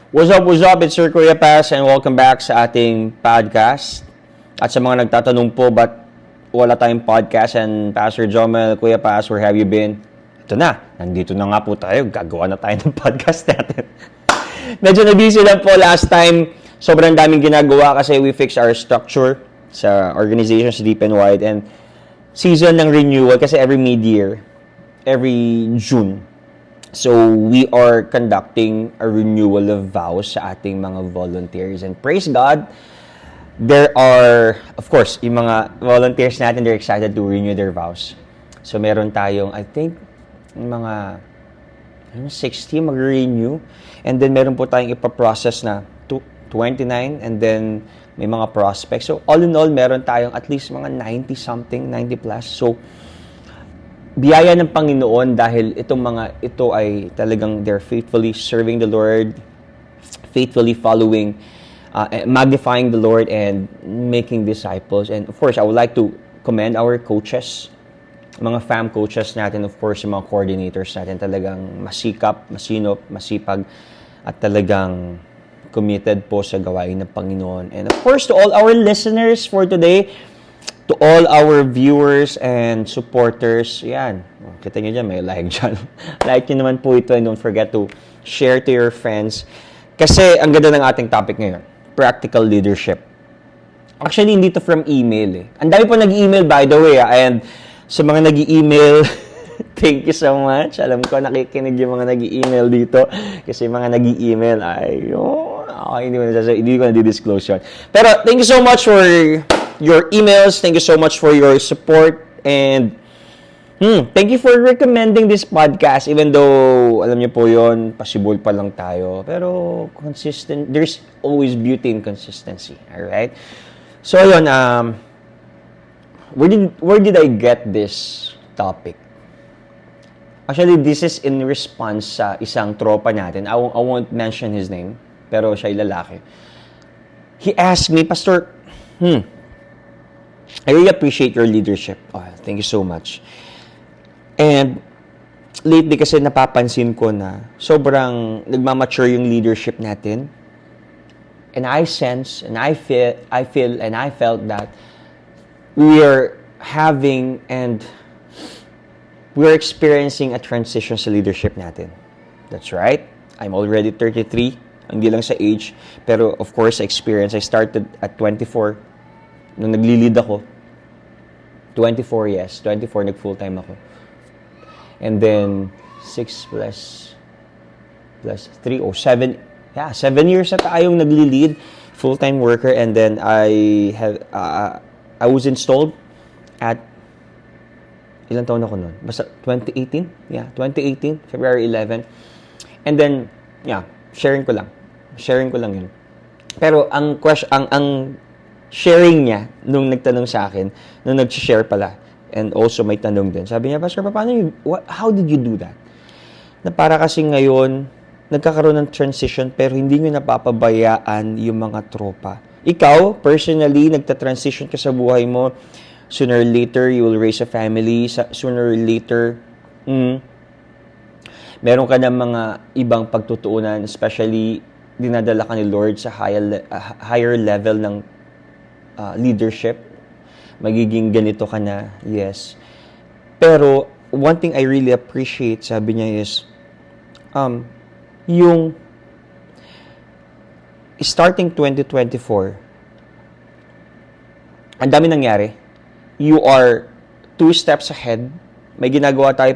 What's up? It's Sir Kuya Paz and welcome back sa ating podcast. At sa mga nagtatanong po, ba't wala tayong podcast and Pastor Jomel, Kuya Paz, where have you been? Ito na, nandito na nga po tayo. Gagawa na tayo ng podcast natin. Medyo na-busy lang po last time. Sobrang daming ginagawa kasi we fixed our structure sa organization sa Deep and Wide and season ng renewal kasi every mid-year, every June. So, we are conducting a renewal of vows sa ating mga volunteers. And praise God, there are, of course, yung mga volunteers natin, they're excited to renew their vows. So, meron tayong, I think, mga 60 mag-renew. And then, meron po tayong ipaprocess na 29. And then, may mga prospects. So, all in all, meron tayong at least mga 90-something, 90 plus. So, biyaya ng Panginoon dahil ito ay talagang they're faithfully serving the Lord, faithfully following, magnifying the Lord and making disciples. And of course, I would like to commend our coaches, mga fam coaches natin, of course, yung mga coordinators natin, talagang masikap, masinop, masipag, at talagang committed po sa gawain ng Panginoon. And of course, to all our listeners for today, to all our viewers and supporters, yan. Kita nyo dyan, may like dyan. Like nyo naman po ito and don't forget to share to your friends. Kasi ang ganda ng ating topic ngayon, practical leadership. Actually, hindi to from email eh. Ang dami po nag-email by the way. And sa mga nag-email, thank you so much. Alam ko, nakikinig yung mga nag-email dito. Kasi mga nag-email ay, hindi ko na-disclose yun. Pero thank you so much for your emails. Thank you so much for your support. And thank you for recommending this podcast. Even though, alam niyo po yun, possible pa lang tayo. Pero consistent, there's always beauty in consistency. Alright? So, ayun, where did I get this topic? Actually, this is in response sa isang tropa natin. I won't mention his name, pero siya'y lalaki. He asked me, Pastor, I really appreciate your leadership. Oh, thank you so much. And lately kasi napapansin ko na sobrang nagmamature yung leadership natin. And I sense and I feel and I felt that we are having and we are experiencing a transition sa leadership natin. That's right. I'm already 33. Hindi lang sa age, pero of course, experience. I started at 24. Nung nagli-lead ako, 24, yes. 24, nag-full-time ako. And then, 6 plus 3, 7. Yeah, 7 years na tayong nagli-lead, full-time worker. And then, I was installed at, ilang taon ako nun? Basta 2018? Yeah, 2018, February 11. And then, yeah, sharing ko lang yun. Pero, ang sharing niya, nung nagtanong sa akin, nung nag-share pala, and also may tanong din. Sabi niya, Pastor, how did you do that? Na para kasi ngayon, nagkakaroon ng transition, pero hindi nyo napapabayaan yung mga tropa. Ikaw, personally, nagta-transition ka sa buhay mo, sooner or later, you will raise a family, sooner or later, meron ka ng mga ibang pagtutuunan, especially, dinadala ka ni Lord sa higher level ng leadership, magiging ganito ka na, yes. Pero, one thing I really appreciate, sabi niya is, yung starting 2024, ang dami nangyari. You are 2 steps ahead. May ginagawa tayo,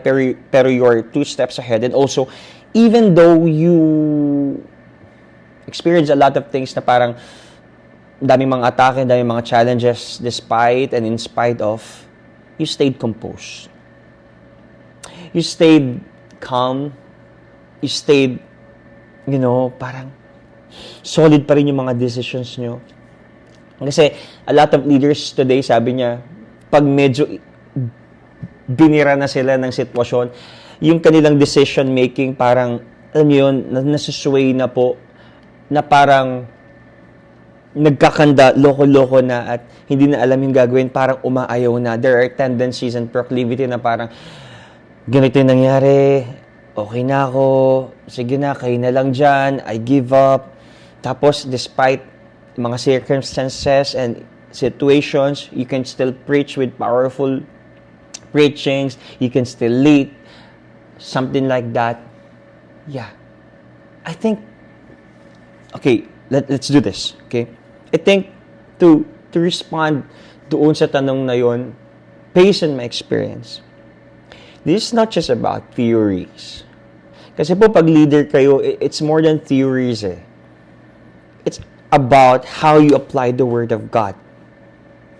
pero you are 2 steps ahead. And also, even though you experience a lot of things na parang daming mga atake, daming mga challenges, despite and in spite of, you stayed composed. You stayed calm. You stayed, parang solid pa rin yung mga decisions nyo. Kasi a lot of leaders today, sabi niya, pag medyo binira na sila ng sitwasyon, yung kanilang decision making parang, alam niyo yun, nasusway na po, na parang nagkakanda, loko-loko na at hindi na alam yung gagawin, parang umaayaw na. There are tendencies and proclivity na parang ganito yung nangyari, okay na ako, sige na, kayo na lang dyan, I give up. Tapos, despite mga circumstances and situations, you can still preach with powerful preachings, you can still lead, something like that. Yeah. I think, okay, let's do this, okay? I think to respond doon sa tanong na yon, based on my experience, this is not just about theories. Kasi po, pag leader kayo, it's more than theories eh. It's about how you apply the Word of God.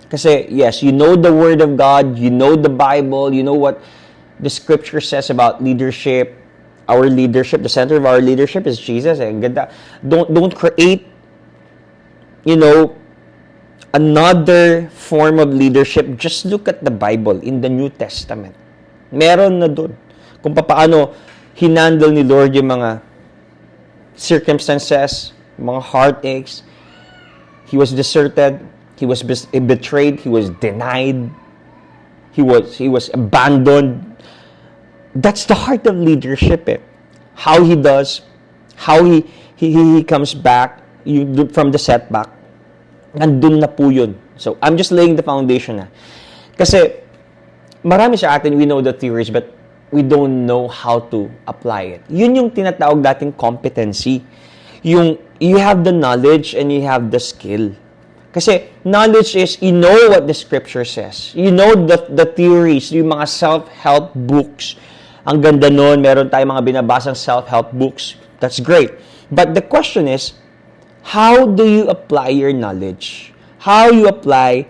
Kasi, yes, you know the Word of God, you know the Bible, you know what the Scripture says about leadership, our leadership, the center of our leadership is Jesus. Eh. Ganda. Don't create, another form of leadership. Just look at the Bible in the New Testament. Meron na dun. Kung paano hinandle ni Lord yung mga circumstances, mga heartaches. He was deserted. He was betrayed. He was denied. He was abandoned. That's the heart of leadership. Eh. How he does, how he comes back from the setback. Nandun na po yun. So, I'm just laying the foundation na. Kasi, marami sa atin, we know the theories, but we don't know how to apply it. Yun yung tinatawag dating competency. You have the knowledge and you have the skill. Kasi, knowledge is, you know what the Scripture says. You know the theories, yung mga self-help books. Ang ganda nun, meron tayong mga binabasang self-help books. That's great. But the question is, how do you apply your knowledge? How you apply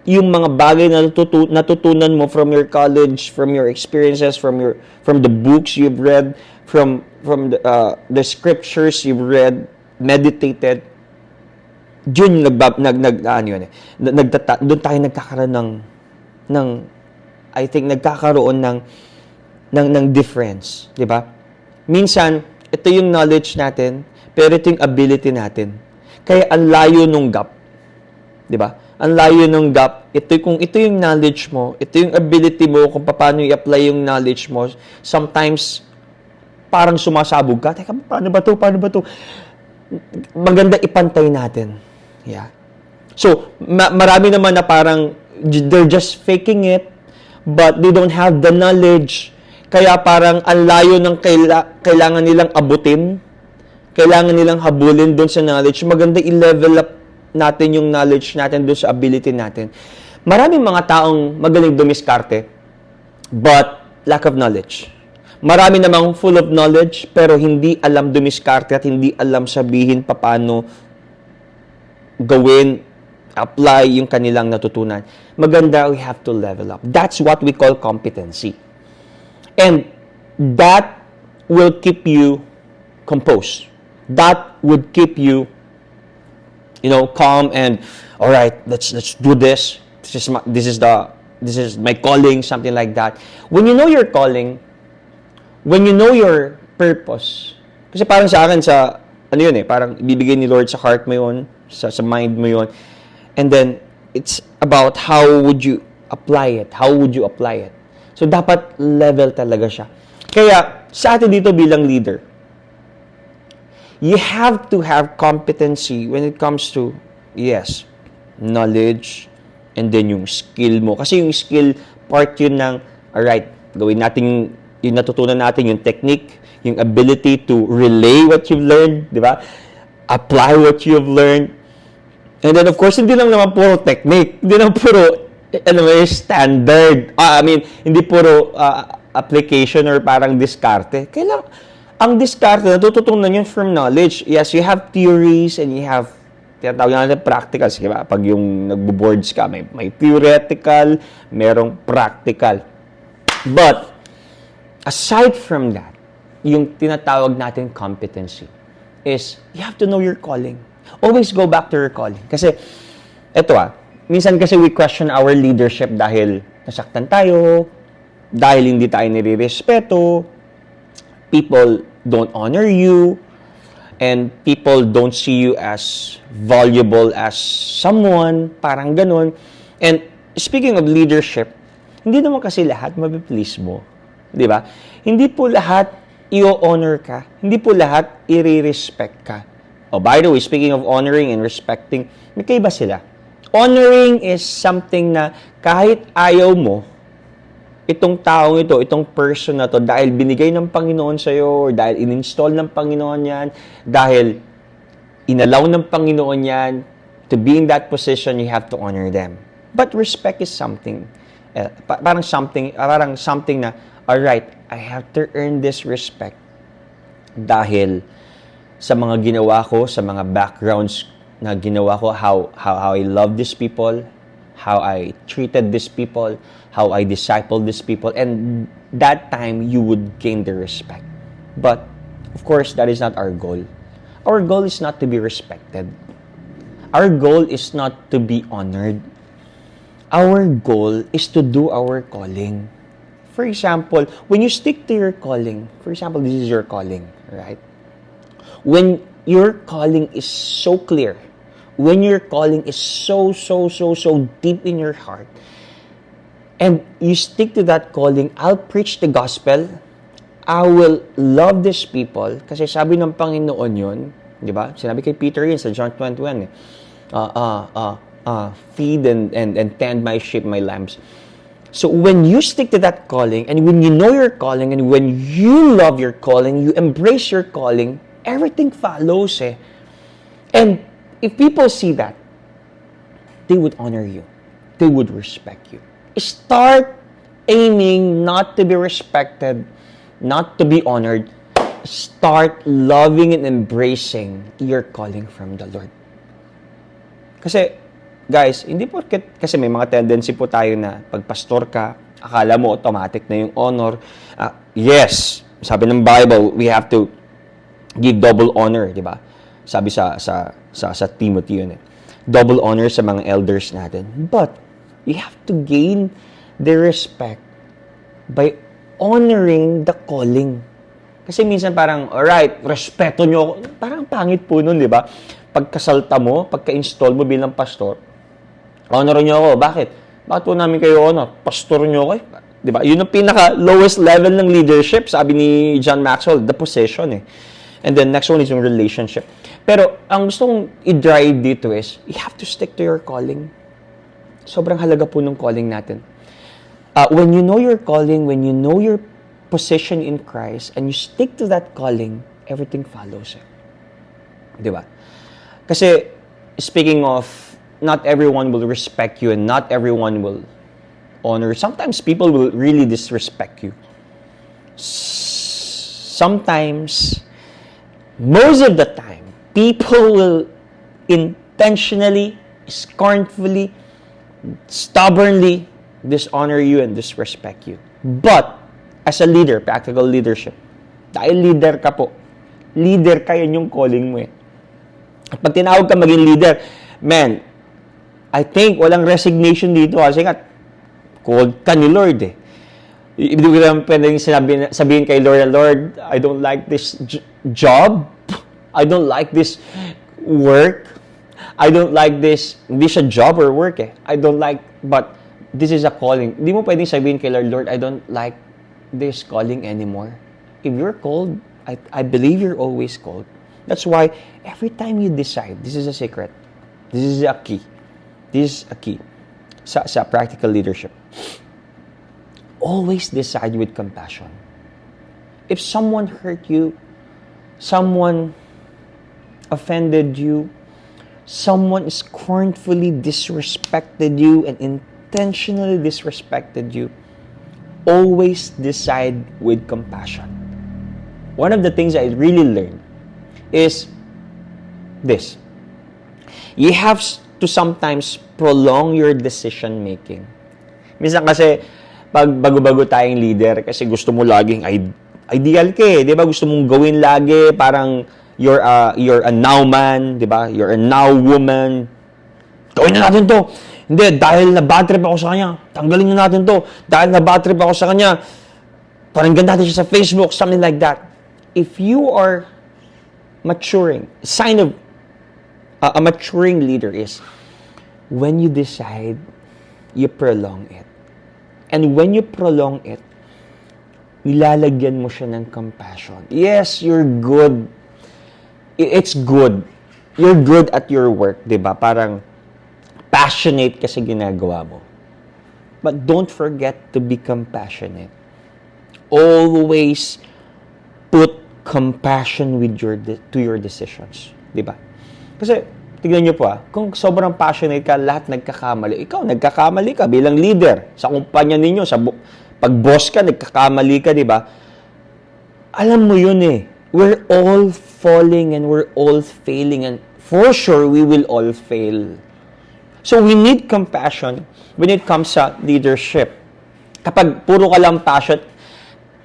yung mga bagay na natutunan mo from your college, from your experiences, from the books you've read, from the scriptures you've read, meditated. Yun doon tayo nagkakaroon ng I think nagkakaroon ng difference, 'di ba? Minsan ito yung knowledge natin, pero ito yung ability natin. Kaya ang layo nung gap. 'Di ba? Ang layo nung gap. Kung ito yung knowledge mo, ito yung ability mo kung paano i-apply yung knowledge mo. Sometimes parang sumasabog ka. Teka, paano ba 'to? Maganda ipantay natin. Yeah. So, marami naman na parang they're just faking it, but they don't have the knowledge. Kaya parang ang layo ng kailangan nilang abutin. Kailangan nilang habulin doon sa knowledge. Maganda i-level up natin yung knowledge natin doon sa ability natin. Maraming mga taong magaling dumiskarte, but lack of knowledge. Marami namang full of knowledge, pero hindi alam dumiskarte at hindi alam sabihin paano gawin, apply yung kanilang natutunan. Maganda, we have to level up. That's what we call competency. And that will keep you composed. That would keep you, calm and all right. Let's do this. This is my calling, something like that. When you know your calling, when you know your purpose, kasi parang sa akin parang ibibigay ni Lord sa heart mo yun, sa mind mo yun, and then it's about how would you apply it? How would you apply it? So dapat level talaga siya. Kaya sa atin dito bilang leader, you have to have competency when it comes to, yes, knowledge, and then yung skill mo. Kasi yung skill, part yun ng, alright, gawin natin yung natutunan natin, yung technique, yung ability to relay what you've learned, di ba? Apply what you've learned. And then, of course, hindi lang naman puro technique. Hindi lang puro, standard. Hindi puro application or parang diskarte. Ang diskarte, natututunan yun from knowledge. Yes, you have theories and you have, tinatawag natin practicals. Diba? Pag yung nagbo-boards ka, may theoretical, merong practical. But, aside from that, yung tinatawag natin competency is, you have to know your calling. Always go back to your calling. Kasi, minsan kasi we question our leadership dahil nasaktan tayo, dahil hindi tayo nire-respeto, people don't honor you, and people don't see you as valuable as someone, parang ganun. And speaking of leadership, hindi naman kasi lahat mapiplease mo. Di ba? Hindi po lahat i-honor ka. Hindi po lahat i-respect ka. Oh, by the way, speaking of honoring and respecting, may kaiba sila. Honoring is something na kahit ayaw mo, itong taong ito, itong person na to, dahil binigay ng Panginoon sa'yo, or dahil in-install ng Panginoon yan, dahil inalaw ng Panginoon yan, to be in that position, you have to honor them. But respect is something, parang something na, alright, I have to earn this respect dahil sa mga ginawa ko, sa mga backgrounds na ginawa ko, how I love these people, how I treated these people, how I discipled these people, and that time you would gain the respect. But, of course, that is not our goal. Our goal is not to be respected. Our goal is not to be honored. Our goal is to do our calling. For example, when you stick to your calling, for example, this is your calling, right? When your calling is so clear, when your calling is so deep in your heart, and you stick to that calling, I'll preach the gospel, I will love these people, kasi sabi ng Panginoon yun, di ba? Sinabi kay Peter yun sa John 21, feed and tend my sheep, my lambs. So when you stick to that calling, and when you know your calling, and when you love your calling, you embrace your calling, everything follows eh. And if people see that, they would honor you. They would respect you. Start aiming not to be respected, not to be honored. Start loving and embracing your calling from the Lord. Kasi, guys, hindi porket, kasi may mga tendency po tayo na pag pastor ka, akala mo automatic na yung honor. Yes, sabi ng Bible, we have to give double honor, di ba? Sabi sa Timothy yun eh. Double honor sa mga elders natin. But, you have to gain their respect by honoring the calling. Kasi minsan parang, alright, respeto nyo ako. Parang pangit po nun, di ba? Pagkasalta mo, pagka-install mo bilang pastor, honor nyo ako. Bakit? Bakit po namin kayo honor? Pastor nyo ako eh. Di ba? Yun ang pinaka-lowest level ng leadership, sabi ni John Maxwell, the position eh. And then next one is yung relationship. Pero ang gusto kong i-drive dito is, you have to stick to your calling. Sobrang halaga po ng calling natin. When you know your calling, when you know your position in Christ, and you stick to that calling, everything follows eh. Di ba? Kasi, speaking of, not everyone will respect you and not everyone will honor. Sometimes people will really disrespect you. Sometimes, most of the time, people will intentionally, scornfully, stubbornly dishonor you and disrespect you. But, as a leader, practical leadership, dahil leader ka po, leader ka, yan yung calling mo eh. At pag tinawag ka maging leader, man, I think walang resignation dito kasi nga, called ka ni Lord eh. Hindi ko naman pwedeng sabihin kay Lord, I don't like this job. I don't like this work. I don't like this, hindi siya job or work eh. I don't like, but this is a calling. Hindi mo pwedeng sabihin kay Lord, I don't like this calling anymore. If you're called, I believe you're always called. That's why, every time you decide, this is a secret. This is a key. This is a key sa practical leadership. Always decide with compassion. If someone hurt you, someone offended you, someone scornfully disrespected you and intentionally disrespected you, always decide with compassion. One of the things I really learned is this. You have to sometimes prolong your decision making. Minsan kasi, pag bago-bago tayong leader, kasi gusto mo laging ideal ka eh, di ba? Gusto mong gawin lagi, parang you're a now man, di ba? You're a now woman. Gawin na natin to. Hindi, dahil na-bad trip ako sa kanya, tanggalin na natin to. Dahil na-bad trip ako sa kanya, paringgan natin siya sa Facebook, something like that. If you are maturing, sign of a maturing leader is when you decide, you prolong it. And when you prolong it, nilalagyan mo siya ng compassion. Yes, you're good. It's good. You're good at your work, di ba? Parang passionate kasi ginagawa mo. But don't forget to be compassionate. Always put compassion with to your decisions. Di ba? Kasi, tignan nyo po kung sobrang passionate ka, lahat nagkakamali. Ikaw, nagkakamali ka bilang leader sa kumpanya ninyo, pag boss ka, nagkakamali ka, di ba? Alam mo yun we're all falling and we're all failing, and for sure, we will all fail. So, we need compassion when it comes sa leadership. Kapag puro ka lang passion,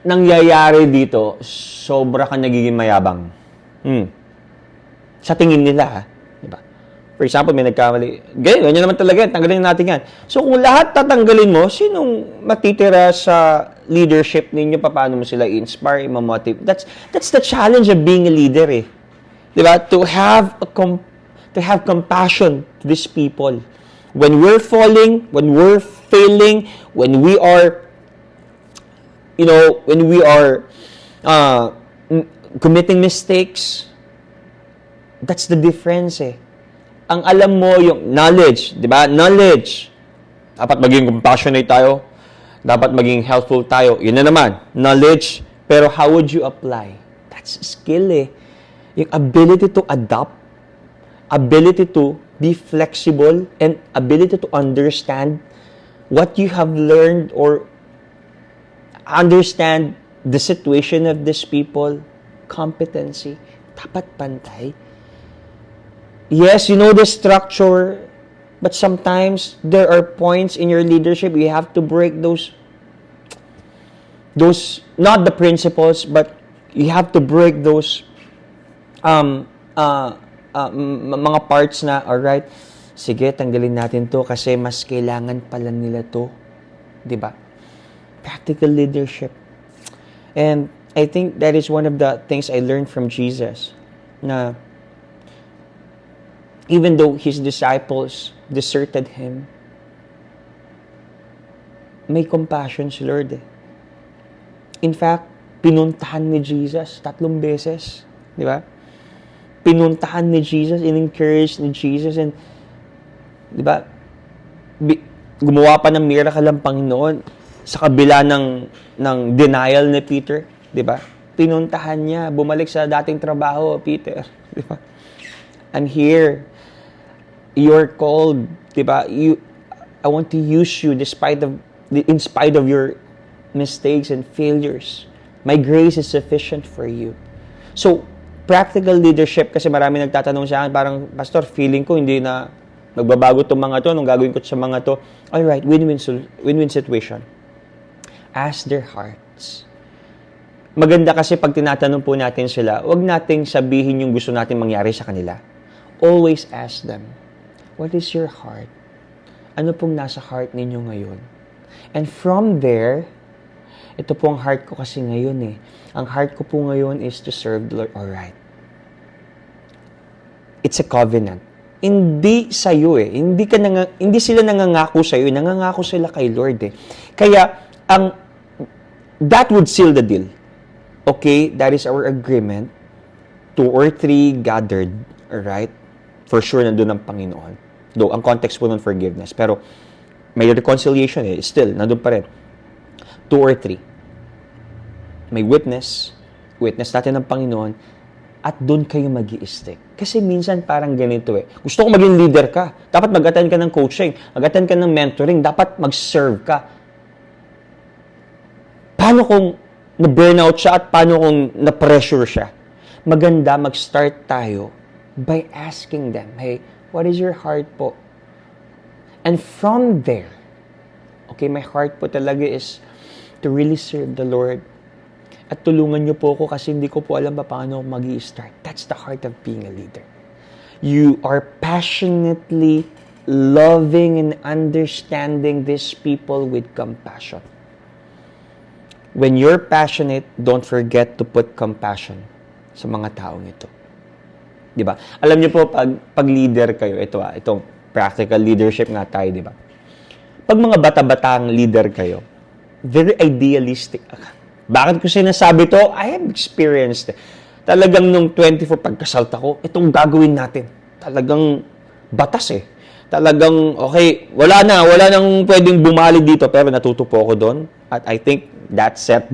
nangyayari dito, sobra ka nagiging mayabang. Sa tingin nila, di ba? For example, may nagkamali. Ganyan naman talaga, tanggalin natin yan. So, kung lahat tatanggalin mo, sinong matitira sa leadership ninyo? Paano mo sila i-inspire, i-motivate? That's the challenge of being a leader, Di ba? To have compassion to these people. When we're falling, when we're failing, when we are, committing mistakes, that's the difference, Ang alam mo yung knowledge, di ba? Knowledge. Dapat maging compassionate tayo. Dapat maging helpful tayo. Yun na naman. Knowledge. Pero how would you apply? That's skill, Yung ability to adapt, ability to be flexible, and ability to understand what you have learned or understand the situation of these people. Competency. Dapat pantay. Yes, you know the structure, but sometimes there are points in your leadership you have to break those not the principles, but you have to break those mga parts na, alright, sige, tanggalin natin to kasi mas kailangan pala nila to. Diba? Practical leadership. And I think that is one of the things I learned from Jesus, na even though his disciples deserted him, may compassion si Lord, In fact, pinuntahan ni Jesus 3 beses. Di ba? Pinuntahan ni Jesus, in-encourage ni Jesus, and di ba, gumawa pa ng miracle ang Panginoon sa kabila ng denial ni Peter. Di ba? Pinuntahan niya, bumalik sa dating trabaho, Peter. Di ba? And here, you're called, diba? I want to use you in spite of your mistakes and failures. My grace is sufficient for you. So, practical leadership, kasi marami nagtatanong sa akin, parang, Pastor, feeling ko hindi na magbabago itong mga to, anong gagawin ko sa mga to? Alright, win-win situation. Ask their hearts. Maganda kasi pag tinatanong po natin sila, wag nating sabihin yung gusto natin mangyari sa kanila. Always ask them, what is your heart? Ano pong nasa heart ninyo ngayon? And from there, ito po ang heart ko kasi ngayon Ang heart ko po ngayon is to serve the Lord. Alright. It's a covenant. Hindi sa'yo hindi sila nangangako sa'yo, nangangako sila kay Lord Kaya, that would seal the deal. Okay, that is our agreement. 2 or 3 gathered, alright? For sure, nandun ang Panginoon. Though, ang context po ng forgiveness. Pero, may reconciliation still, nandun pa rin. 2 or 3. May witness natin ng Panginoon, at doon kayo mag-i-stick. Kasi minsan parang ganito Gusto ko maging leader ka. Dapat mag-attend ka ng coaching, mag-attend ka ng mentoring, dapat mag-serve ka. Paano kung na-burnout siya at paano kung na-pressure siya? Maganda mag-start tayo by asking them, hey, what is your heart po? And from there, okay, my heart po talaga is to really serve the Lord. At tulungan niyo po ako kasi hindi ko po alam paano mag-i-start. That's the heart of being a leader. You are passionately loving and understanding these people with compassion. When you're passionate, don't forget to put compassion sa mga taong ito. Di ba? Alam niyo po, pag leader kayo, itong practical leadership nga tayo, di ba? Pag mga bata-batang leader kayo, very idealistic Bakit ko sinasabi to? I have experienced it. Talagang nung 24 pagkasalt ako, itong gagawin natin. Talagang batas eh. Talagang, okay, wala nang pwedeng bumalik dito, pero natuto po ako doon. At I think that set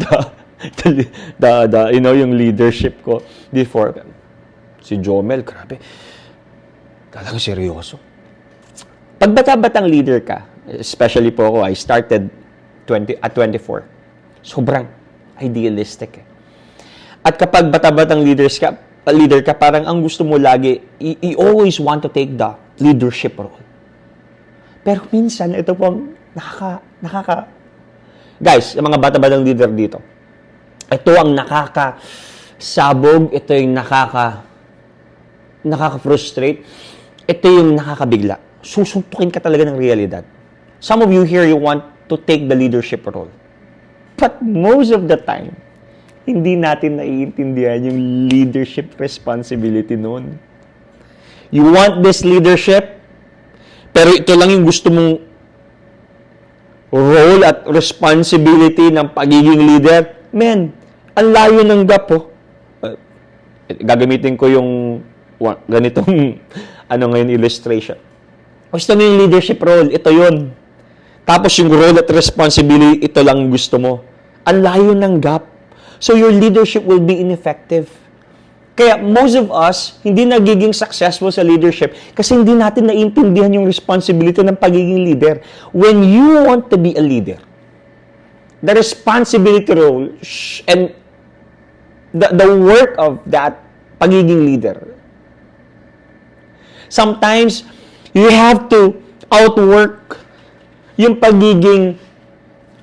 yung leadership ko before. Si Jomel, grabe. Talagang seryoso. Pag bata-batang leader ka, especially po ako, I started at 24. Sobrang idealistic eh. At kapag bata-batang leader ka, parang ang gusto mo lagi, you always want to take the leadership role. Pero minsan, ito po, guys, yung mga bata-batang leader dito, ito ang nakakasabog, ito yung nakaka-frustrate, ito yung nakakabigla. Susuntukin ka talaga ng realidad. Some of you here, you want to take the leadership role. But most of the time, hindi natin naiintindihan yung leadership responsibility noon. You want this leadership, pero ito lang yung gusto mong role at responsibility ng pagiging leader. Men, ang layo ng gap po. Gagamitin ko yung ganitong illustration. Gusto mo yung leadership role, ito yun. Tapos yung role at responsibility, ito lang gusto mo. Ang layo ng gap. So your leadership will be ineffective. Kaya most of us, hindi nagiging successful sa leadership kasi hindi natin naiintindihan yung responsibility ng pagiging leader. When you want to be a leader, the responsibility role and the work of that pagiging leader, sometimes you have to outwork yung pagiging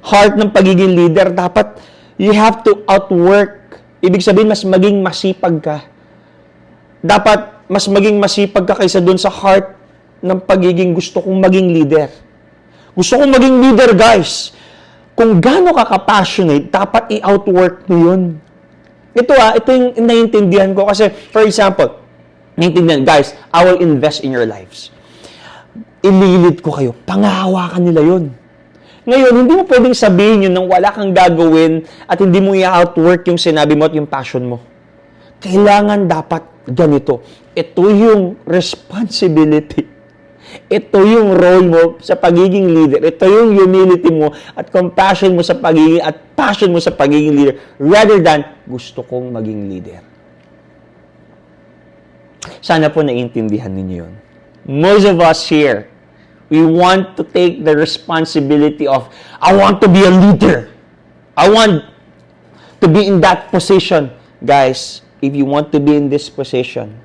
heart ng pagiging leader. Dapat you have to outwork. Ibig sabihin, mas maging masipag ka. Dapat mas maging masipag ka kaysa dun sa heart ng pagiging gusto kong maging leader. Gusto kong maging leader, guys. Kung gaano ka ka-passionate, dapat i-outwork mo yun. Ito yung naiintindihan ko. Kasi, for example, naiintindihan, guys, I will invest in your lives. Ililit ko kayo. Pangahawakan nila yun. Ngayon, hindi mo pwedeng sabihin yun nang wala kang gagawin at hindi mo i-outwork yung sinabi mo at yung passion mo. Kailangan dapat ganito. Ito yung responsibility. Ito yung role mo sa pagiging leader. Ito yung humility mo at compassion mo sa pagiging at passion mo sa pagiging leader rather than gusto kong maging leader. Sana po naiintindihan ninyo yun. Most of us here, we want to take the responsibility of, I want to be a leader. I want to be in that position. Guys, if you want to be in this position,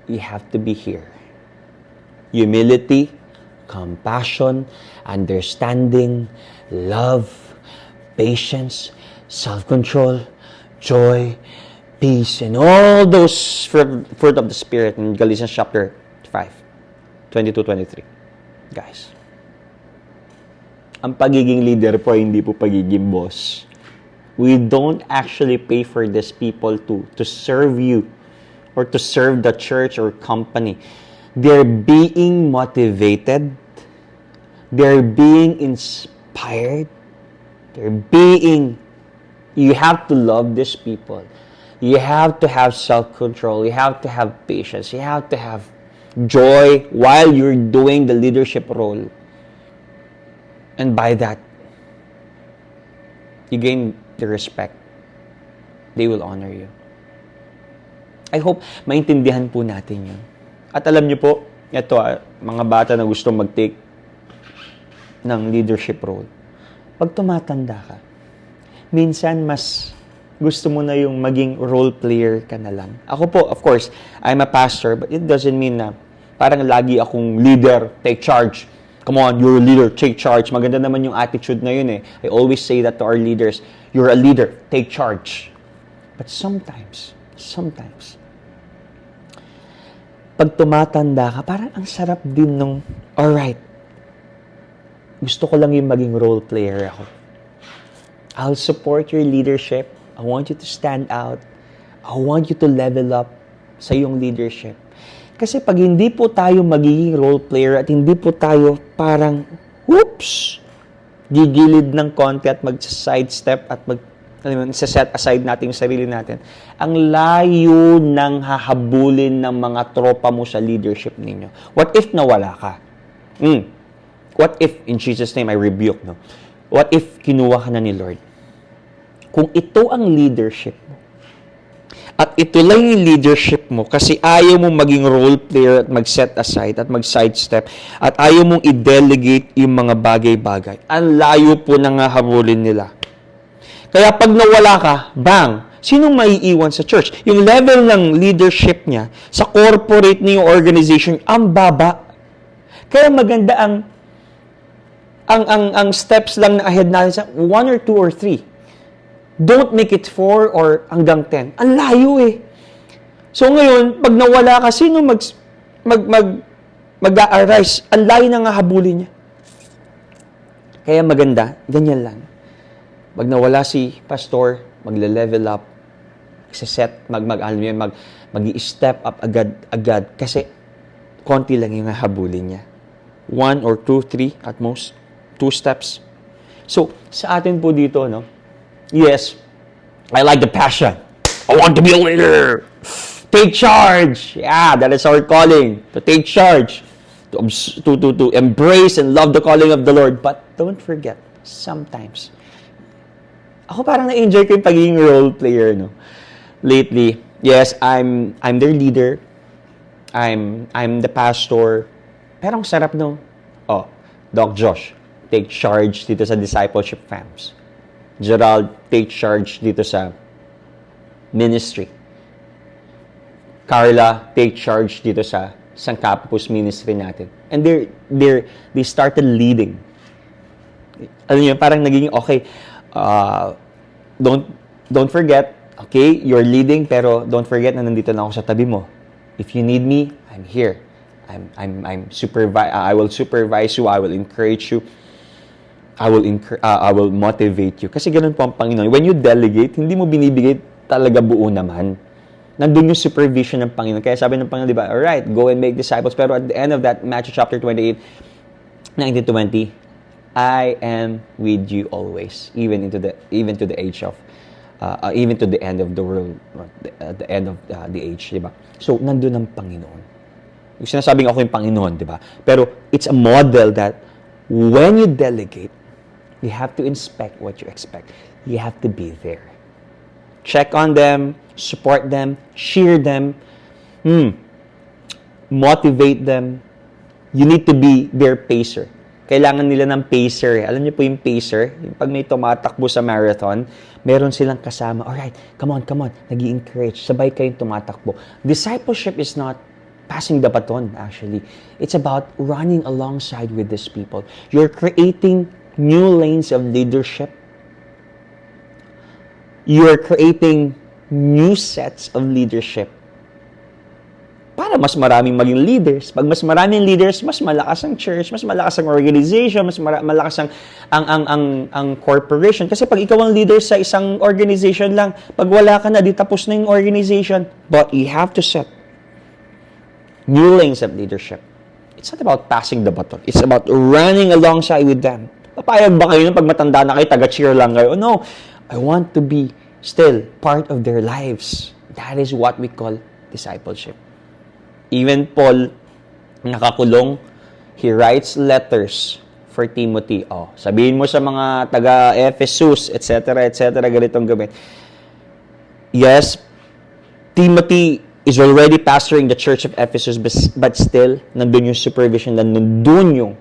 you have to be here. Humility, compassion, understanding, love, patience, self-control, joy, peace, and all those fruit of the Spirit in Galatians chapter 5. 22-23. Guys, ang pagiging leader po hindi po pagiging boss. We don't actually pay for these people to serve you or to serve the church or company. They're being motivated. They're being inspired. You have to love these people. You have to have self-control. You have to have patience. You have to have joy while you're doing the leadership role. And by that, you gain the respect. They will honor you. I hope maintindihan po natin yun. At alam niyo po, ito mga bata na gusto mag-take ng leadership role. Pag tumatanda ka, minsan mas gusto mo na yung maging role player ka na lang. Ako po, of course, I'm a pastor, but it doesn't mean na parang lagi akong leader, take charge. Come on, you're a leader, take charge. Maganda naman yung attitude na yun eh. I always say that to our leaders. You're a leader, take charge. But sometimes, pag tumatanda ka, parang ang sarap din nung, alright, gusto ko lang yung maging role player ako. I'll support your leadership. I want you to stand out. I want you to level up sa iyong leadership. Kasi pag hindi po tayo magiging role player at hindi po tayo parang, whoops, gigilid ng konti at mag-sidestep at set aside natin yung sarili natin. Ang layo ng hahabulin ng mga tropa mo sa leadership ninyo. What if nawala ka? What if, in Jesus' name, I rebuke, no? What if kinuha ka na ni Lord? Kung ito ang leadership mo, at ito lang yung leadership mo kasi ayaw mong maging role player at mag-set aside at mag-sidestep at ayaw mong i-delegate yung mga bagay-bagay. Ang layo po nang hahabulin nila. Kaya pag nawala ka, bang, sinong maiiwan sa church? Yung level ng leadership niya sa corporate na yung organization, ang baba. Kaya maganda ang steps lang na ahead natin sa 1 or 2 or 3. Don't make it 4 or hanggang 10. Ang layo eh. So ngayon, pag nawala ka, sino mag-a-arise? Ang layo na nga habulin niya. Kaya maganda, ganyan lang. Pag nawala si pastor, magle-level up, mag-i-step up agad. Kasi konti lang yung habulin niya. 1 or 2, 3 at most. 2 steps. So, sa atin po dito, no? Yes, I like the passion. I want to be a leader. Take charge. Yeah, that is our calling. To take charge. To embrace and love the calling of the Lord. But don't forget, sometimes, ako parang na-enjoy ko yung pagiging role player, no? Lately, yes, I'm their leader. I'm the pastor. Pero ang sarap, no? Oh, Doc Josh, take charge dito sa discipleship fams. Gerald, take charge dito sa ministry. Carla, take charge dito sa campus ministry natin. And they started leading. Alam niyo, parang naging okay. Don't forget, okay, you're leading, pero don't forget na nandito na ako sa tabi mo. If you need me, I'm here. I will supervise you. I will encourage you. I will motivate you. Kasi ganun po ang Panginoon. When you delegate, hindi mo binibigay talaga buo naman. Nandun yung supervision ng Panginoon. Kaya sabi ng Panginoon, di ba, alright, go and make disciples. Pero at the end of that, Matthew chapter 28, 19-20, I am with you always, even to the age of, even to the end of the world, the end of the age, di ba? So, nandun ang Panginoon. Yung sinasabing ako yung Panginoon, di ba? Pero it's a model that when you delegate, you have to inspect what you expect. You have to be there. Check on them, support them, cheer them, motivate them. You need to be their pacer. Kailangan nila ng pacer. Alam niyo po yung pacer? Yung pag may tumatakbo sa marathon, meron silang kasama. Alright, come on. Nag-i-encourage. Sabay kayong tumatakbo. Discipleship is not passing the baton, actually. It's about running alongside with these people. You're creating new lanes of leadership. You're creating new sets of leadership para mas maraming maging leaders. Pag mas maraming leaders, mas malakas ang church, mas malakas ang organization, mas malakas ang corporation. Kasi pag ikaw ang leader sa isang organization lang, pag wala ka na, di tapos na yung organization. But you have to set new lanes of leadership. It's not about passing the baton. It's about running alongside with them. Papayag ba kayo pag matanda na kayo, taga-cheer lang kayo? No, I want to be still part of their lives. That is what we call discipleship. Even Paul, nakakulong, he writes letters for Timothy. Oh, sabihin mo sa mga taga-Ephesus, etc., ganitong gawin. Yes, Timothy is already pastoring the church of Ephesus, but still, nandun yung supervision, nandun yung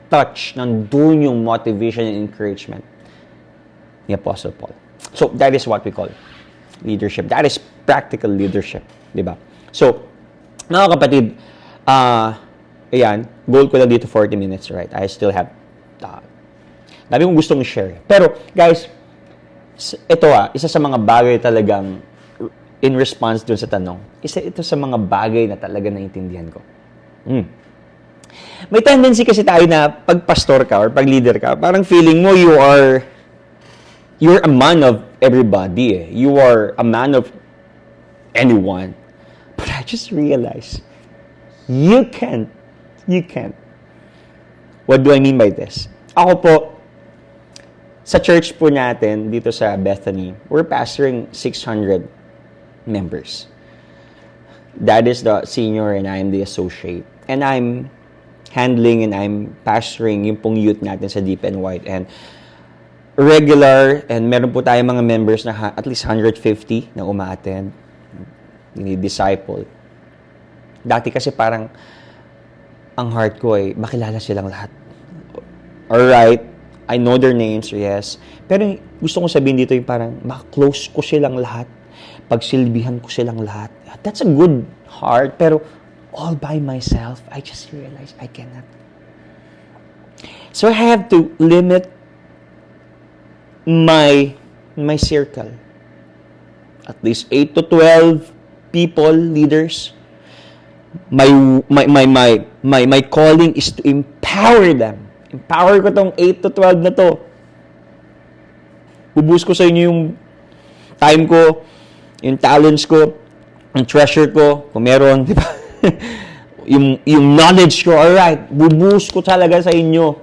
touch, nandun yung motivation and encouragement ni Apostle Paul. So, that is what we call leadership. That is practical leadership. Diba? So, mga kapatid, ayan, goal ko lang dito 40 minutes, right? I still have, dami kong gustong i-share. Pero, guys, ito isa sa mga bagay talagang in response dun sa tanong, ito sa mga bagay na talaga naintindihan ko. May tendency kasi tayo na pag pastor ka or pag leader ka, parang feeling mo you're a man of everybody. You are a man of anyone. But I just realized, you can't. What do I mean by this? Ako po, Sa church po natin, dito sa Bethany, we're pastoring 600 members. Dad is the senior and I'm the associate. And I'm handling and I'm pastoring yung pong youth natin sa Deep and White. And regular, and meron po tayong mga members na at least 150 na umaattend, ni-disciple. Dati kasi parang ang heart ko ay makilala silang lahat. Alright, I know their names, yes. Pero gusto kong sabihin dito yung parang close ko silang lahat. Pagsilbihan ko silang lahat. That's a good heart. Pero all by myself, I just realized I cannot. So I have to limit my circle. At least 8 to 12 people, leaders. My calling is to empower them. Empower ko tong 8 to 12 na to. Bubuhos ko sa inyo yung time ko, yung talents ko, yung treasure ko, kung meron, di ba? yung knowledge ko, alright, bubuhos ko talaga sa inyo.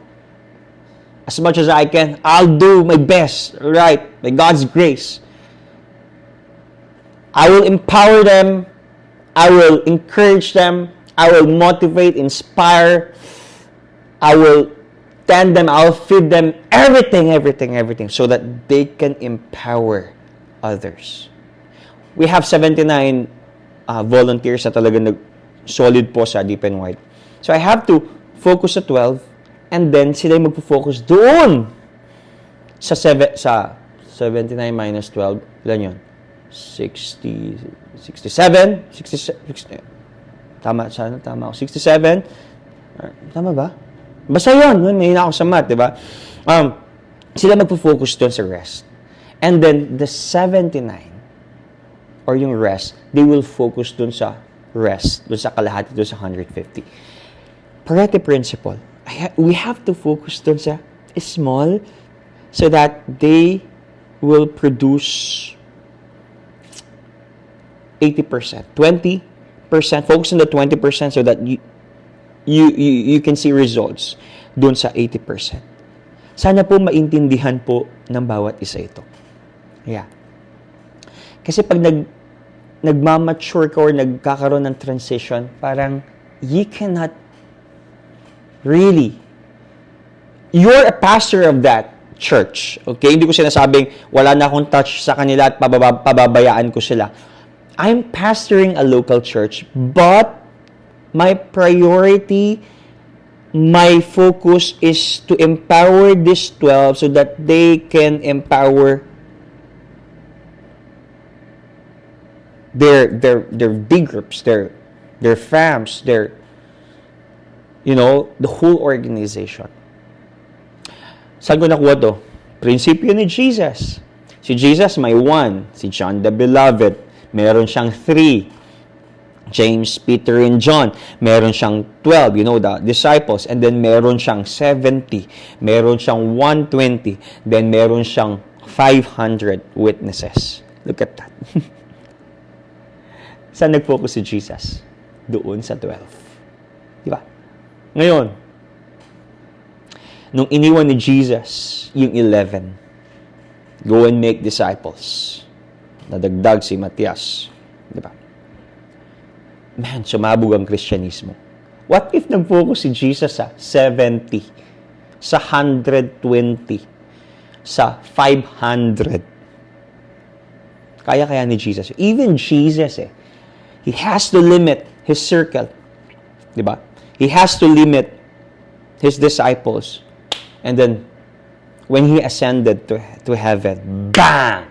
As much as I can, I'll do my best, alright, by God's grace. I will empower them, I will encourage them, I will motivate, inspire, I will tend them, I'll feed them, everything, so that they can empower others. We have 79 volunteers na talagang solid po sa Deep and White. So I have to focus sa 12, and then sila yung magpo-focus doon sa 79 minus 12. Ilan yun? 60, 67, 60, tama ako. 67, tama ba? Basta yun, mahina ako sa math, di ba? Sila magpo-focus doon sa rest. And then, the 79, or yung rest, they will focus doon sa rest, doon sa kalahati, doon sa 150. Pareto principle. We have to focus doon sa small so that they will produce 80%. 20%, focus on the 20% so that you can see results doon sa 80%. Sana po maintindihan po ng bawat isa ito. Yeah. Kasi pag nagmamature ka or nagkakaroon ng transition, parang you cannot really, you're a pastor of that church. Okay? Hindi ko sinasabing wala na akong touch sa kanila at pababayaan ko sila. I'm pastoring a local church, but my priority, my focus is to empower these 12 so that they can empower their big groups, their fams, the whole organization. Saan ko nakuha to? Prinsipyo ni Jesus. Si Jesus may 1. Si John the Beloved, meron siyang 3. James, Peter, and John. Meron siyang 12, the disciples. And then meron siyang 70. Meron siyang 120. Then meron siyang 500 witnesses. Look at that. Saan nag-focus si Jesus? Doon sa 12. Di ba? Ngayon, nung iniwan ni Jesus yung 11, go and make disciples. Nadagdag si Matias. Di ba? Man, sumabog ang Kristyanismo. What if nag-focus si Jesus sa 70, sa 120, sa 500? Kaya ni Jesus. Even Jesus, he has to limit his circle. Diba? He has to limit his disciples. And then, when he ascended to heaven, bang!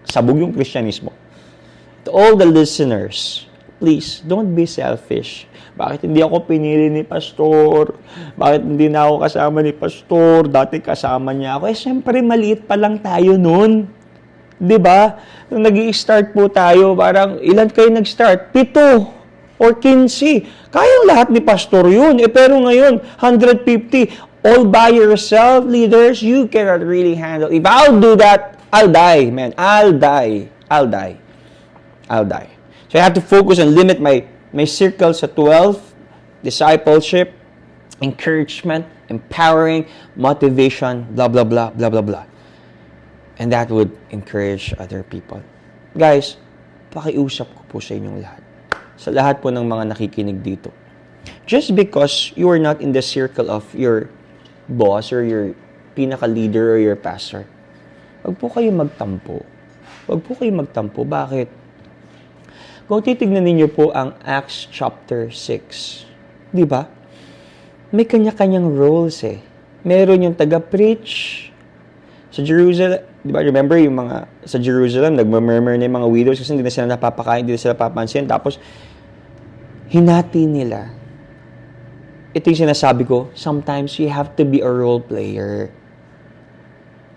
Sabog yung Kristyanismo. To all the listeners, please, don't be selfish. Bakit hindi ako pinili ni Pastor? Bakit hindi na ako kasama ni Pastor? Dati kasama niya ako. Siyempre, maliit pa lang tayo noon. Diba? Nung nag-i-start po tayo, parang, ilan kayo nag-start? 7 or 15. Kayang lahat ni Pastor yun. Pero ngayon, 150. All by yourself, leaders, you cannot really handle. If I'll do that, I'll die, man. I'll die. So I have to focus and limit my circle sa 12, discipleship, encouragement, empowering, motivation, blah, blah, blah, blah, blah, blah. And that would encourage other people. Guys, pakiusap ko po sa inyong lahat. Sa lahat po ng mga nakikinig dito. Just because you are not in the circle of your boss or your pinaka-leader or your pastor, wag po kayo magtampo. Wag po kayo magtampo. Bakit? Kung titignan ninyo po ang Acts chapter 6, di ba? May kanya-kanyang roles eh. Meron yung taga-preach sa Jerusalem. Di ba? Remember yung mga sa Jerusalem, nagmamurmur na yung mga widows kasi hindi na sila napapakain, hindi na sila papansin. Tapos, hinati nila. Ito yung sinasabi ko, sometimes you have to be a role player.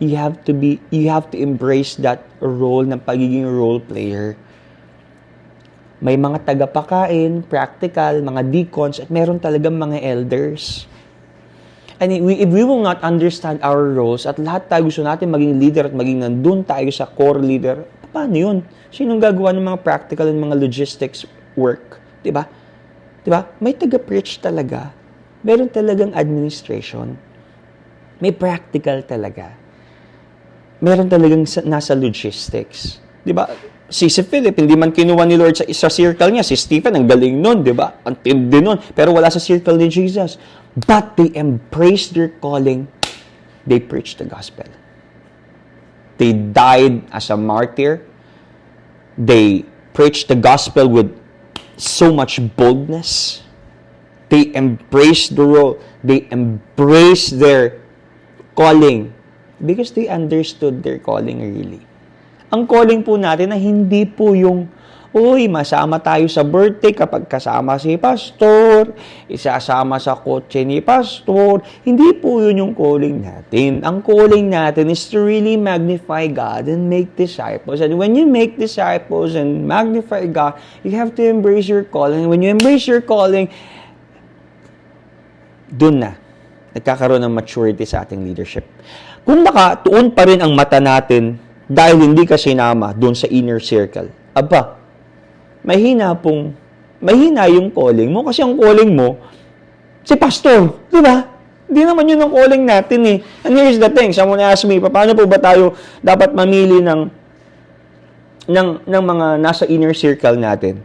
You have to embrace that role ng pagiging role player. May mga tagapakain, practical, mga deacons, at meron talagang mga elders. And if we will not understand our roles, at lahat tayo gusto natin maging leader at maging nandun tayo sa core leader, paano yun? Sinong gagawa ng mga practical and mga logistics work? Diba? Diba? May taga-preach talaga. Meron talagang administration. May practical talaga. Meron talagang nasa logistics. Diba? Si Philip, hindi man kinuha ni Lord sa circle niya. Si Stephen, ang galing nun, diba? Ang tindi nun. Pero wala sa circle ni Jesus. But they embraced their calling. They preached the gospel. They died as a martyr. They preached the gospel with so much boldness. They embraced the role. They embraced their calling because they understood their calling really. Ang calling po natin na hindi po yung, uy, masama tayo sa birthday kapag kasama si pastor, isasama sa kotse ni pastor. Hindi po yun yung calling natin. Ang calling natin is to really magnify God and make disciples. And when you make disciples and magnify God, you have to embrace your calling. And when you embrace your calling, dun na, nagkakaroon ng maturity sa ating leadership. Kung nakatuon pa rin ang mata natin dahil hindi ka sinama doon sa inner circle, aba, mahina yung calling mo kasi ang calling mo, si pastor, di ba? Hindi naman yun ang calling natin eh. And here's the thing, someone asked me, paano po ba tayo dapat mamili ng mga nasa inner circle natin?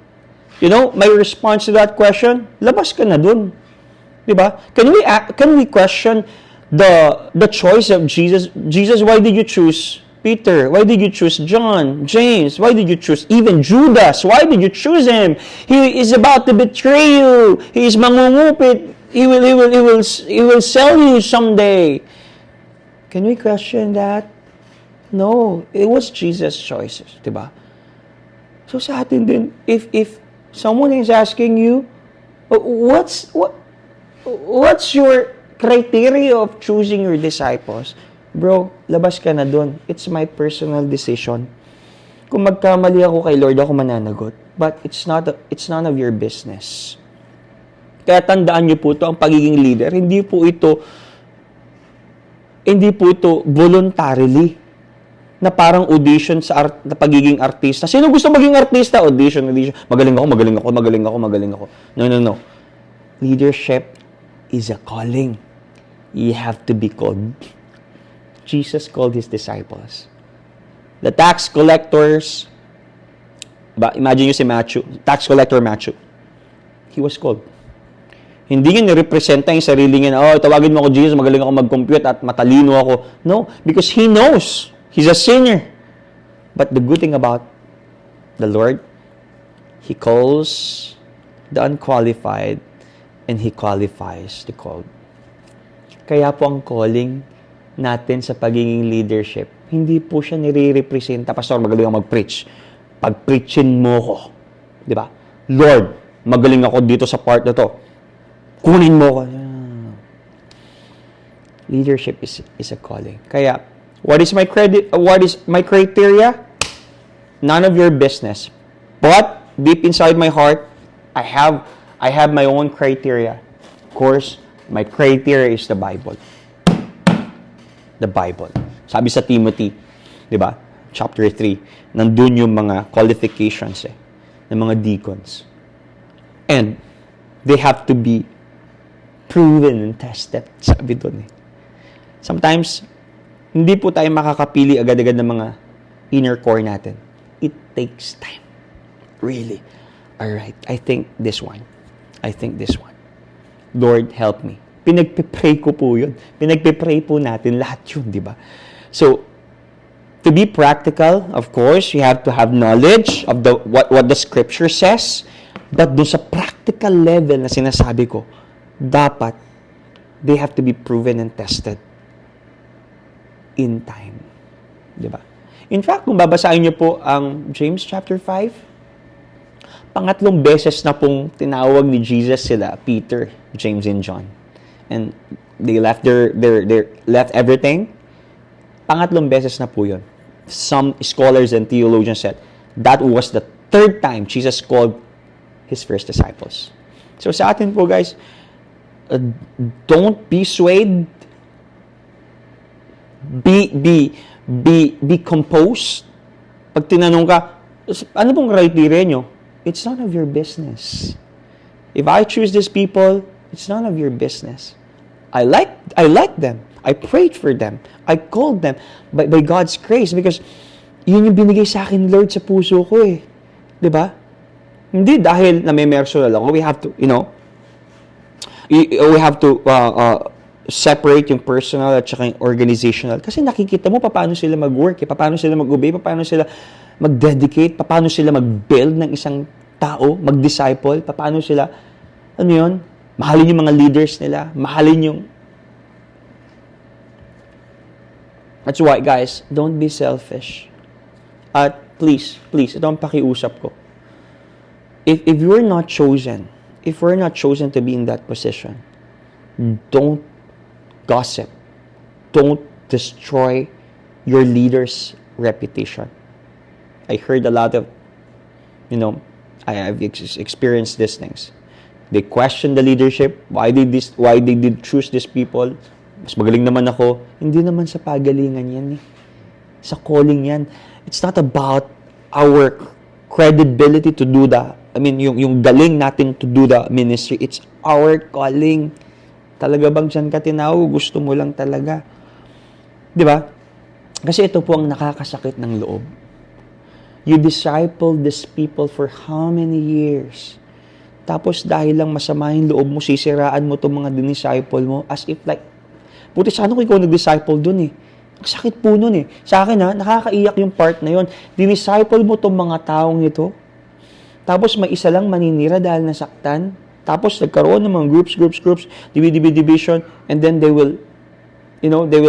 You know, my response to that question, labas ka na dun. Diba? Can we question the choice of Jesus? Jesus, why did you choose Peter? Why did you choose John, James? Why did you choose even Judas? Why did you choose him? He is about to betray you. He is mangungupit. He will sell you someday. Can we question that? No, it was Jesus' choices, diba? So sa atin din, if someone is asking you, what's your criteria of choosing your disciples? Bro, labas ka na dun. It's my personal decision. Kung magkamali ako kay Lord, ako mananagot. But it's none of your business. Kaya tandaan niyo po ito, ang pagiging leader, hindi po ito voluntarily na parang audition sa pagiging artista. Sino gusto maging artista? Audition. Magaling ako. No. Leadership is a calling. You have to be called. Jesus called his disciples. The tax collectors, imagine you si Matthew, tax collector Matthew. He was called. Hindi niya nirepresenta yung sarili niya na, tawagin mo ako Jesus, magaling ako mag-compute at matalino ako. No, because he knows he's a sinner. But the good thing about the Lord, he calls the unqualified and he qualifies the called. Kaya po ang calling natin sa pagiging leadership, hindi po siya nire-representa, pastor, magaling ako mag-preach. Pag-preachin mo ko. Di ba? Lord, magaling ako dito sa part na to. Kunin mo ko. Leadership is a calling. Kaya, what is my criteria? None of your business. But, deep inside my heart, I have my own criteria. Of course, my criteria is the Bible. The Bible. Sabi sa Timothy, di ba? Chapter 3, nandun yung mga qualifications ng mga deacons. And they have to be proven and tested. Sabi doon Sometimes, Hindi po tayo makakapili agad-agad ng mga inner core natin. It takes time. Really. Alright, I think this one. Lord, help me. Pinagpipray ko po yun. Pinagpipray po natin lahat yun, di ba? So, to be practical, of course, you have to have knowledge of what the scripture says. But doon sa practical level na sinasabi ko, dapat they have to be proven and tested in time. Di ba? In fact, kung babasahin niyo po ang James chapter 5, pangatlong beses na pong tinawag ni Jesus sila, Peter, James, and John. And they left left everything. Pangatlong beses na po yun. Some scholars and theologians said that was the third time Jesus called his first disciples. So sa atin po guys, don't be swayed. Be composed. Pag tinanong ka, ano pong criteria nyo? It's none of your business. If I choose these people, it's none of your business. I like them. I prayed for them. I called them by God's grace because yun yung binigay sa akin, Lord, sa puso ko eh. 'Di ba? Hindi dahil name-merso lang ako. We have to, we have to separate yung personal at saka yung organizational. Kasi nakikita mo paano sila mag-work, paano sila mag-obey, paano sila mag-dedicate, paano sila mag-build ng isang tao, mag-disciple, paano sila, mahalin yung mga leaders nila, mahalin yung... That's why, guys, don't be selfish. At please, ito ang pakiusap ko. If you're not chosen, if we're not chosen to be in that position, don't gossip. Don't destroy your leader's reputation. I heard a lot of, I've experienced these things. They question the leadership. Why they did choose these people? Mas magaling naman ako. Hindi naman sa pagalingan yan eh. Sa calling yan. It's not about our credibility to do yung galing natin to do the ministry. It's our calling. Talaga bang dyan ka tinawag? Gusto mo lang talaga. Di ba? Kasi ito po ang nakakasakit ng loob. You discipled these people for how many years? Tapos dahil lang masama yung loob mo, sisiraan mo itong mga dinisciple mo as if like, buti sana ko ikaw nag-disciple dun eh. Ang sakit po nun eh. Sa akin nakakaiyak yung part na yun. Dinisciple mo itong mga taong ito. Tapos may isa lang maninira dahil nasaktan. Tapos nagkaroon ng mga groups, division, and then they will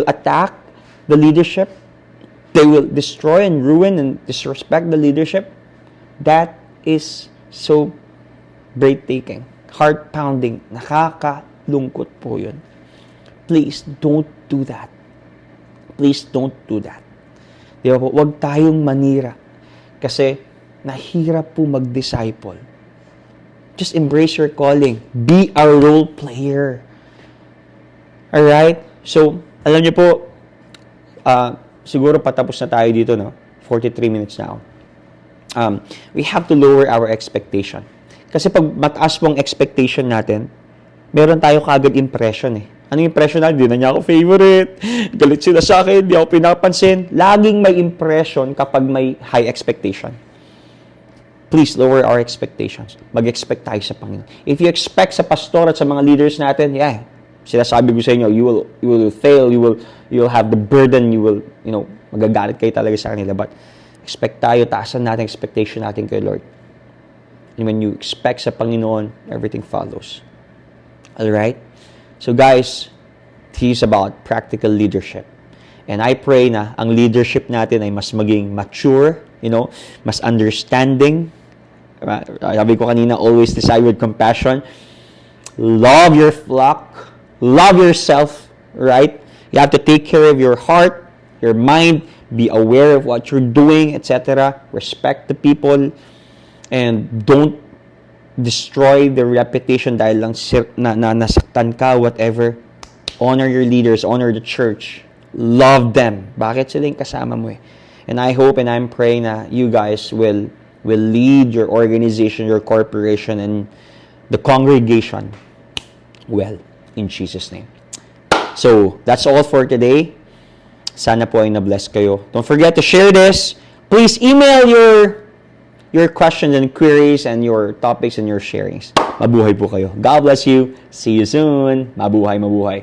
attack the leadership. They will destroy and ruin and disrespect the leadership. That is so breathtaking, heart-pounding, nakakalungkot po yun. Please, don't do that. Please, don't do that. Di ba po? Huwag tayong manira. Kasi, nahirap po mag-disciple. Just embrace your calling. Be a role player. Alright? So, alam niyo po, siguro patapos na tayo dito, 43 minutes now. We have to lower our expectation. Kasi pag mataas pong expectation natin, meron tayo kagad impression eh. Ano yung impression natin? Di na niya ako favorite. Galit sila sa akin. Di ako pinapansin. Laging may impression kapag may high expectation. Please lower our expectations. Mag-expect tayo sa Panginoon. If you expect sa pastor at sa mga leaders natin, sinasabi ko sa inyo, you will fail, you will have the burden, you will, magagalit kayo talaga sa kanila. But expect tayo, taasan natin expectation natin kay Lord. And when you expect sa Panginoon, everything follows. Alright? So guys, this is about practical leadership. And I pray na ang leadership natin ay mas maging mature, mas understanding. Sabi ko kanina, always decide with compassion. Love your flock. Love yourself, right? You have to take care of your heart, your mind, be aware of what you're doing, etc. Respect the people, and don't destroy their reputation dahil lang nasaktan ka, whatever. Honor your leaders, honor the church. Love them. Bakit sila yung kasama mo eh? And I hope and I'm praying na you guys will lead your organization, your corporation, and the congregation well, in Jesus' name. So, that's all for today. Sana po ay na-bless kayo. Don't forget to share this. Please email your questions and queries and your topics and your sharings. Mabuhay po kayo. God bless you. See you soon. Mabuhay, mabuhay.